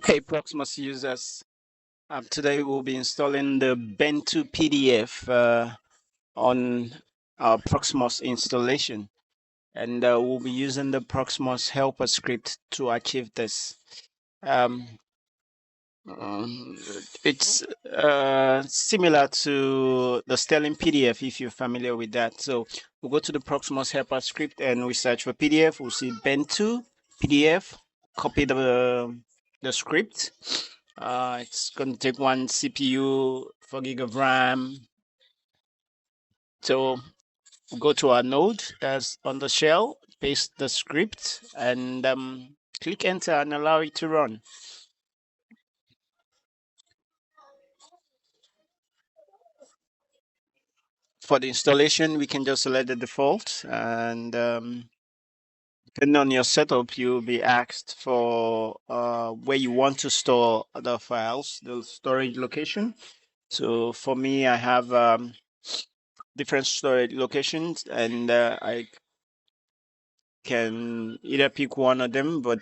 Hey Proxmox users, today we'll be installing the BentoPDF on our Proxmox installation, and we'll be using the Proxmox helper script to achieve this. Um, it's similar to the Sterling PDF if you're familiar with that. So we'll go to the Proxmox helper script and we search for PDF. We'll see BentoPDF. Copy the script. It's going to take 1 CPU, 4 gig of RAM. So we'll go to our node that's on the shell, paste the script, and click enter and allow it to run. For the installation, we can just select the default, and depending on your setup, you'll be asked for where you want to store the files, the storage location. So for me, I have different storage locations, and I can either pick one of them, but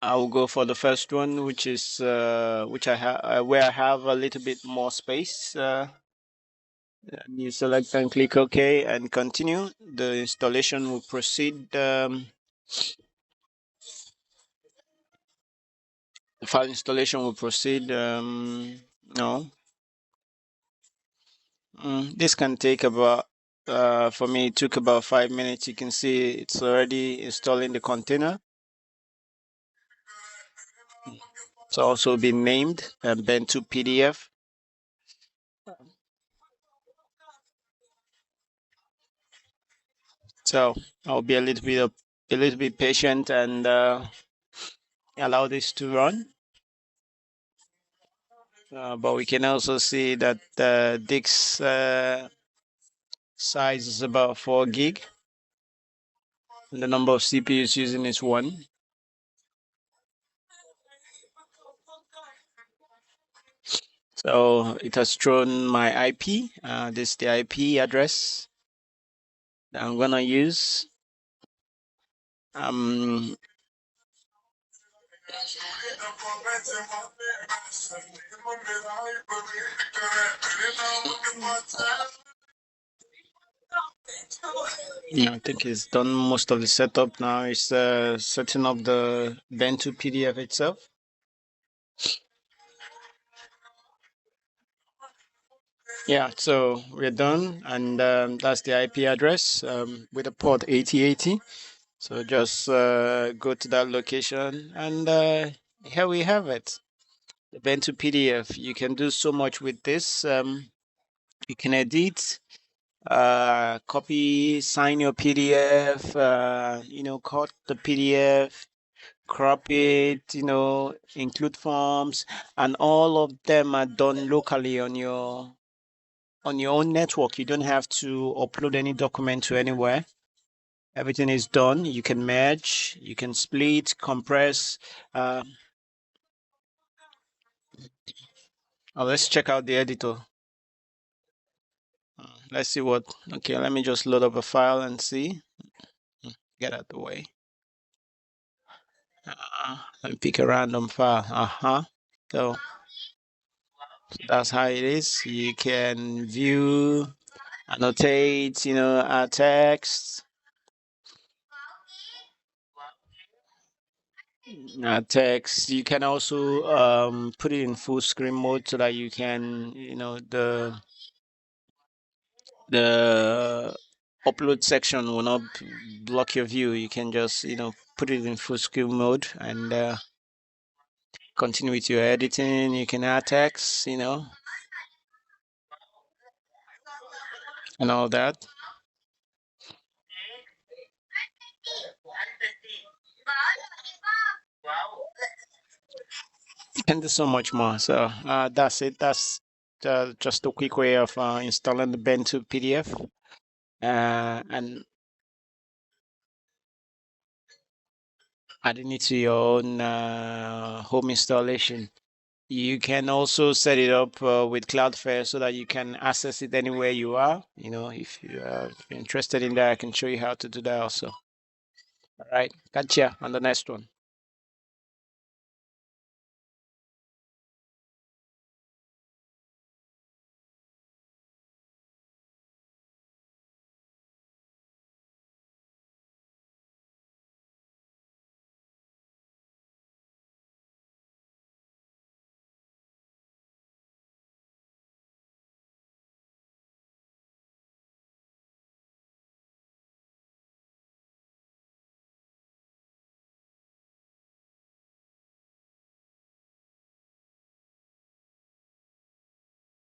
I'll go for the first one, which is which I have where I have a little bit more space. And you select and click OK and continue. The installation will proceed. The file installation will proceed. No, this can take about. For me, it took about 5 minutes. You can see it's already installing the container. It's also been named BentoPDF. So I'll be a little bit patient and allow this to run. But we can also see that the disk size is about 4 gig. And the number of CPUs using is 1. So it has thrown my IP. This is the IP address that I'm gonna use. I think it's done most of the setup now. It's setting up the BentoPDF itself. Yeah, so we're done, and that's the IP address with a port 8080. So just go to that location, and here we have it, the BentoPDF. You can do so much with this. You can edit, copy, sign your PDF, cut the PDF, crop it, include forms, and all of them are done locally on your own network. You don't have to upload any document to anywhere. Everything is done. You can merge, you can split, compress. Let's check out the editor. Let's see what. Okay, let me just load up a file and see. Get out of the way. Let me pick a random file. So that's how it is. You can view, annotate, add text. Text. You can also put it in full screen mode so that you can, the upload section will not block your view. You can just, put it in full screen mode and continue with your editing. You can add text, and all that. And there's so much more. So that's it. That's just a quick way of installing the BentoPDF and adding it to your own home installation. You can also set it up with Cloudflare so that you can access it anywhere you are. If you're interested in that, I can show you how to do that also. All right, catch ya on the next one.